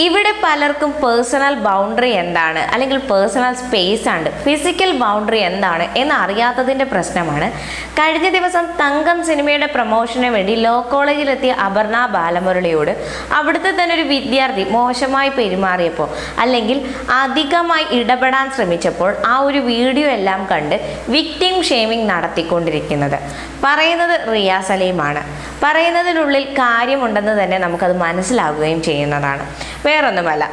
ഇവിടെ പലർക്കും personal boundary എന്താണ് അല്ലെങ്കിൽ പേഴ്സണൽ സ്പേസ് ആണ് ഫിസിക്കൽ ബൗണ്ടറി എന്താണ് എന്നറിയാത്തതിൻ്റെ പ്രശ്നമാണ്. കഴിഞ്ഞ ദിവസം തങ്കം സിനിമയുടെ പ്രൊമോഷന് വേണ്ടി ലോ കോളേജിലെത്തിയ അപർണ ബാലമുരളിയോട് അവിടുത്തെ തന്നെ ഒരു വിദ്യാർത്ഥി മോശമായി പെരുമാറിയപ്പോൾ അല്ലെങ്കിൽ അധികമായി ഇടപെടാൻ ശ്രമിച്ചപ്പോൾ ആ ഒരു വീഡിയോ എല്ലാം കണ്ട് വിക്ടിം ഷേമിംഗ് നടത്തിക്കൊണ്ടിരിക്കുന്നത്. പറയുന്നത് റിയാസ് സലീമാണ്. പറയുന്നതിനുള്ളിൽ കാര്യമുണ്ടെന്ന് തന്നെ നമുക്കത് മനസ്സിലാവുകയും ചെയ്യുന്നതാണ്. വേറൊന്നുമല്ല,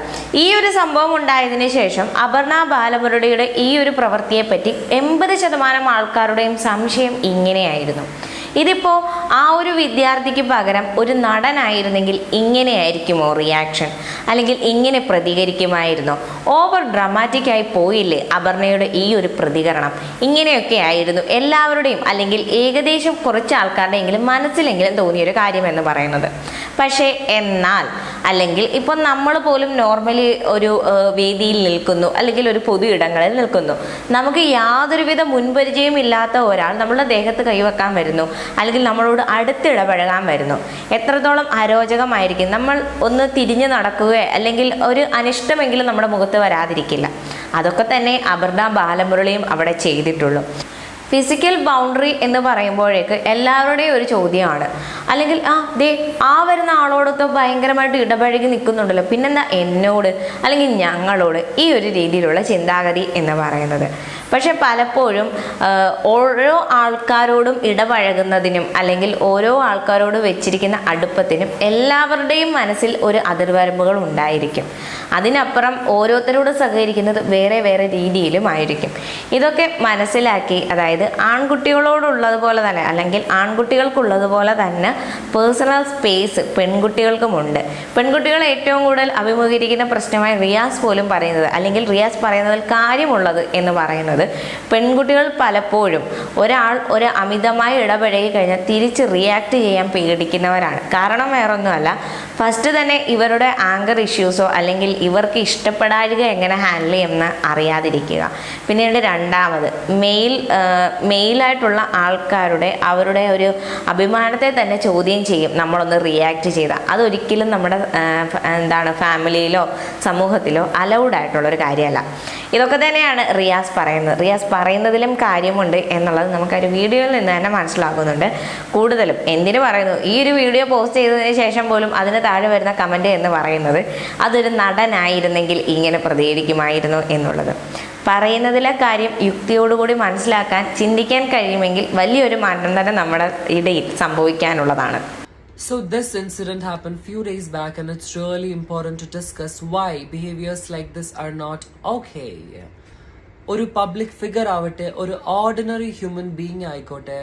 ഈ ഒരു സംഭവം ഉണ്ടായതിനു ശേഷം അപർണ ബാലമുരളിയുടെ ഈ ഒരു പ്രവൃത്തിയെപ്പറ്റി 80% ആൾക്കാരുടെയും സംശയം ഇങ്ങനെയായിരുന്നു: ഇതിപ്പോൾ ആ ഒരു വിദ്യാർത്ഥിക്ക് പകരം ഒരു നടനായിരുന്നെങ്കിൽ ഇങ്ങനെയായിരിക്കുമോ റിയാക്ഷൻ, അല്ലെങ്കിൽ ഇങ്ങനെ പ്രതികരിക്കുമായിരുന്നോ? ഓവർ ഡ്രാമാറ്റിക് ആയി പോയില്ലേ അപർണയുടെ ഈ ഒരു പ്രതികരണം? ഇങ്ങനെയൊക്കെ ആയിരുന്നു എല്ലാവരുടെയും അല്ലെങ്കിൽ ഏകദേശം കുറച്ച് ആൾക്കാരുടെയെങ്കിലും മനസ്സിലെങ്കിലും തോന്നിയൊരു കാര്യം എന്ന് പറയുന്നത്. പക്ഷേ എന്നാൽ അല്ലെങ്കിൽ ഇപ്പം നമ്മൾ പോലും നോർമലി ഒരു വേദിയിൽ നിൽക്കുന്നു അല്ലെങ്കിൽ ഒരു പൊതു ഇടങ്ങളിൽ നിൽക്കുന്നു, നമുക്ക് യാതൊരുവിധ മുൻപരിചയം ഇല്ലാത്ത ഒരാൾ നമ്മളുടെ ദേഹത്ത് കൈവെക്കാൻ വരുന്നു അല്ലെങ്കിൽ നമ്മളോട് അടുത്തിടപഴകാൻ വരുന്നു. എത്രത്തോളം അരോചകമായിരിക്കും. നമ്മൾ ഒന്ന് തിരിഞ്ഞു നടക്കുകയോ അല്ലെങ്കിൽ ഒരു അനിഷ്ടമെങ്കിലും നമ്മുടെ മുഖത്ത് വരാതിരിക്കില്ല. അതൊക്കെ തന്നെ അപർണ ബാലമുരളിയും അവിടെ ചെയ്തിട്ടുള്ളൂ. ഫിസിക്കൽ ബൗണ്ടറി എന്ന് പറയുമ്പോഴേക്ക് എല്ലാവരുടെയും ഒരു ചോദ്യമാണ്, അല്ലെങ്കിൽ ആ വരുന്ന ആളോടൊക്കെ ഭയങ്കരമായിട്ട് ഇടപഴകി നിൽക്കുന്നുണ്ടല്ലോ, പിന്നെന്താ എന്നോട് അല്ലെങ്കിൽ ഞങ്ങളോട്? ഈ ഒരു രീതിയിലുള്ള ചിന്താഗതി എന്ന് പറയുന്നത്. പക്ഷെ പലപ്പോഴും ഓരോ ആൾക്കാരോടും ഇടപഴകുന്നതിനും അല്ലെങ്കിൽ ഓരോ ആൾക്കാരോട് വെച്ചിരിക്കുന്ന അടുപ്പത്തിനും എല്ലാവരുടെയും മനസ്സിൽ ഒരു അതിർവരമ്പുകൾ ഉണ്ടായിരിക്കും. അതിനപ്പുറം ഓരോരുത്തരോട് സഹകരിക്കുന്നത് വേറെ വേറെ രീതിയിലും ആയിരിക്കും. ഇതൊക്കെ മനസ്സിലാക്കി, അതായത് ആൺകുട്ടികളോടുള്ളതുപോലെ തന്നെ അല്ലെങ്കിൽ ആൺകുട്ടികൾക്കുള്ളതുപോലെ തന്നെ പേഴ്സണൽ സ്പേസ് പെൺകുട്ടികൾക്കുമുണ്ട്. പെൺകുട്ടികൾ ഏറ്റവും കൂടുതൽ അഭിമുഖീകരിക്കുന്ന പ്രശ്നമായി റിയാസ് പോലും പറയുന്നത്, അല്ലെങ്കിൽ റിയാസ് പറയുന്നതിൽ കാര്യമുള്ളത് എന്ന് പറയുന്നത്, പെൺകുട്ടികൾ പലപ്പോഴും ഒരാൾ ഒരു അമിതമായി ഇടപഴകി കഴിഞ്ഞാൽ തിരിച്ച് റിയാക്ട് ചെയ്യാൻ പേടിക്കുന്നവരാണ്. കാരണം വേറൊന്നുമല്ല, ഫസ്റ്റ് തന്നെ ഇവരുടെ ആങ്കർ ഇഷ്യൂസോ അല്ലെങ്കിൽ ഇവർക്ക് ഇഷ്ടപ്പെടാതിക എങ്ങനെ ഹാൻഡിൽ ചെയ്യുമെന്ന് അറിയാതിരിക്കുക. പിന്നീട് രണ്ടാമത് മെയിലായിട്ടുള്ള ആൾക്കാരുടെ അവരുടെ ഒരു അഭിമാനത്തെ തന്നെ ചോദ്യം ചെയ്യും നമ്മളൊന്ന് റിയാക്ട് ചെയ്താൽ. അതൊരിക്കലും നമ്മുടെ ഫാമിലിയിലോ സമൂഹത്തിലോ അലൗഡ് ആയിട്ടുള്ളൊരു കാര്യമല്ല. ഇതൊക്കെ തന്നെയാണ് റിയാസ് പറയുന്നത്. റിയാസ് പറയുന്നതിലും കാര്യമുണ്ട് എന്നുള്ളത് നമുക്കൊരു വീഡിയോയിൽ നിന്ന് തന്നെ മനസ്സിലാകുന്നുണ്ട്. കൂടുതലും എന്തിനു പറയുന്നു, ഈ ഒരു വീഡിയോ പോസ്റ്റ് ചെയ്തതിന് ശേഷം പോലും അതിന് താഴെ വരുന്ന കമൻറ്റ് എന്ന് പറയുന്നത് അതൊരു നടനായിരുന്നെങ്കിൽ ഇങ്ങനെ പ്രതികരിക്കുമായിരുന്നു എന്നുള്ളത്. പറയുന്നതിലെ കാര്യം യുക്തിയോടുകൂടി മനസ്സിലാക്കാൻ ചിന്തിക്കാൻ കഴിയുമെങ്കിൽ വലിയൊരു മാറ്റം തന്നെ നമ്മുടെ ഇടയിൽ സംഭവിക്കാനുള്ളതാണ്. So this incident happened few days back, and it's really important to discuss why behaviors like this are not okay. ഒരു പബ്ലിക് ഫിഗർ ആവട്ടെ, ഒരു ഓർഡിനറി ഹ്യൂമൻ ബീങ് ആയിക്കോട്ടെ,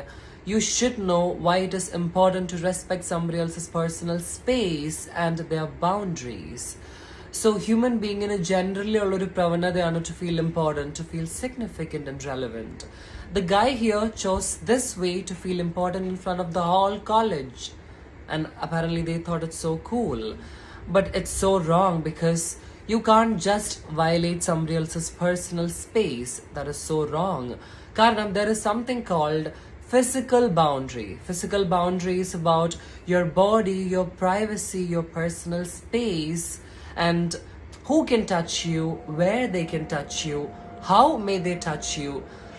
you should know why it is important to respect somebody else's personal space and their boundaries. So human being in a generally ullori pravanadayanu to feel important, to feel significant and relevant. The guy here chose this way to feel important in front of the whole college, and apparently they thought it's so cool. But it's so wrong, because you can't just violate somebody else's personal space. That is so wrong. Karanam, there is something called physical boundary. Physical boundary is about your body, your privacy, your personal space, and who can touch you, where they can touch you, how may they touch you.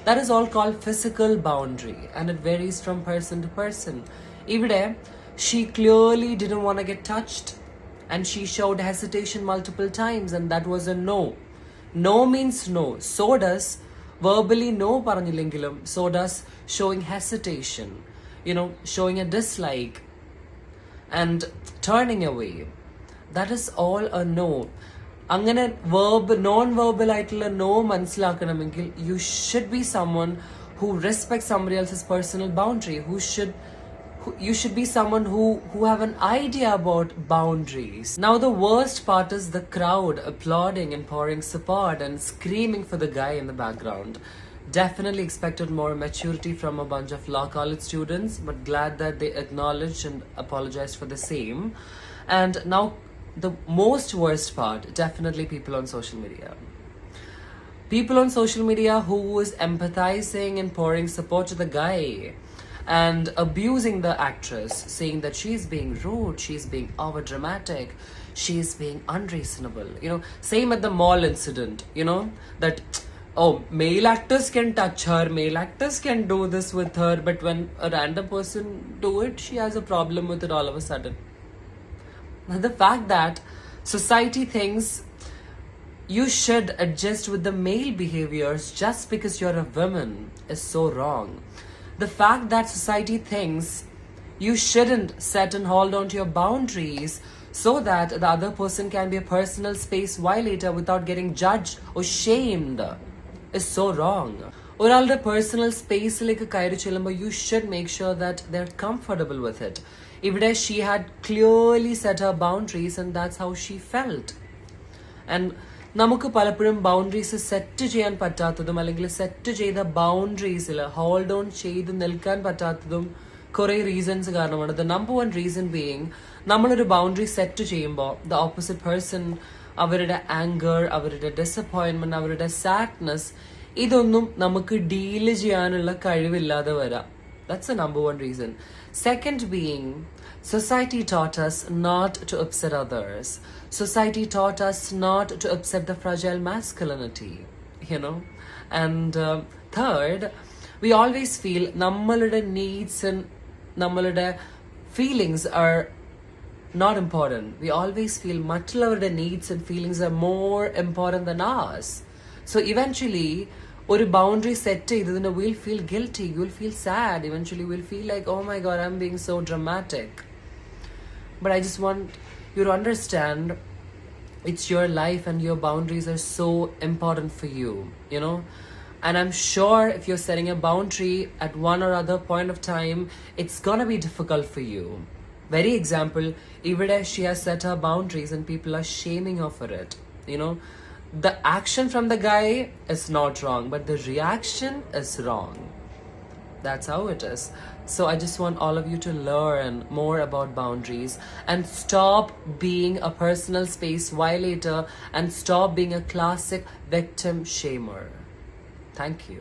That is all called physical boundary, and it varies from person to person. Ivide she clearly didn't want to get touched, and she showed hesitation multiple times, and that was a no. No means no. So does verbally no paranjillengilum, so does showing hesitation, showing a dislike and turning away. That is all a no. അങ്ങനെ non verbal ആയിട്ടുള്ള no മനസ്സിലാക്കണമെങ്കിൽ you should be someone who respects somebody else's personal boundary, you should be someone who have an idea about boundaries. Now the worst part is the crowd applauding and pouring support and screaming for the guy in the background. Definitely expected more maturity from a bunch of law college students, but glad that they acknowledged and apologized for the same. And now the most worst part, definitely people on social media. People on social media who is empathizing and pouring support to the guy and abusing the actress, saying that she's being rude, she's being over dramatic, she is being unreasonable. Same at the mall incident, that, oh, male actors can touch her, male actors can do this with her, but when a random person do it, she has a problem with it all of a sudden. Now, the fact that society thinks you should adjust with the male behaviors just because you're a woman is so wrong. The fact that society thinks you shouldn't set and hold on to your boundaries so that the other person can be a personal space violator without getting judged or shamed is so wrong. ഒരാളുടെ personal സ്പേസിലേക്ക് കയറി ചെല്ലുമ്പോൾ you should make sure that they're comfortable with it. ഇവിടെ she had clearly set her boundaries and that's how she felt. And നമുക്ക് പലപ്പോഴും boundaries set ചെയ്യാൻ പറ്റാത്തതും അല്ലെങ്കിൽ set ചെയ്ത ബൗണ്ടറീസിൽ hold on ചെയ്ത് നിൽക്കാൻ പറ്റാത്തതും കുറെ റീസൺസ് കാരണമാണ്. The number one reason being, നമ്മളൊരു ബൗണ്ടറി സെറ്റ് ചെയ്യുമ്പോൾ ദ ഓപ്പോസിറ്റ് പേഴ്സൺ അവരുടെ ആങ്കർ, അവരുടെ ഡിസപ്പോയിന്റ്മെന്റ്, അവരുടെ സാഡ്നെസ്, ഇതൊന്നും നമുക്ക് ഡീല് ചെയ്യാനുള്ള കഴിവില്ലാതെ വരാം. That's the number one reason. Second being, society taught us not to upset others. Society taught us not to upset the fragile masculinity, And third, we always feel nammalude needs and nammalude feelings are not important. We always feel mattullavude needs and feelings are more important than ours. So eventually, ഒരു boundary set ചെയ്തതിന് we'll feel guilty, we'll feel sad, eventually we'll feel like, oh my god, I'm being so dramatic. But I just want you to understand, it's your life and your boundaries are so important for you, And I'm sure if you're setting a boundary at one or other point of time, it's gonna be difficult for you. Very example, even she has set her boundaries and people are shaming her for it, The action from the guy is not wrong, but the reaction is wrong. That's how it is. So I just want all of you to learn more about boundaries and stop being a personal space violator and stop being a classic victim shamer. Thank you.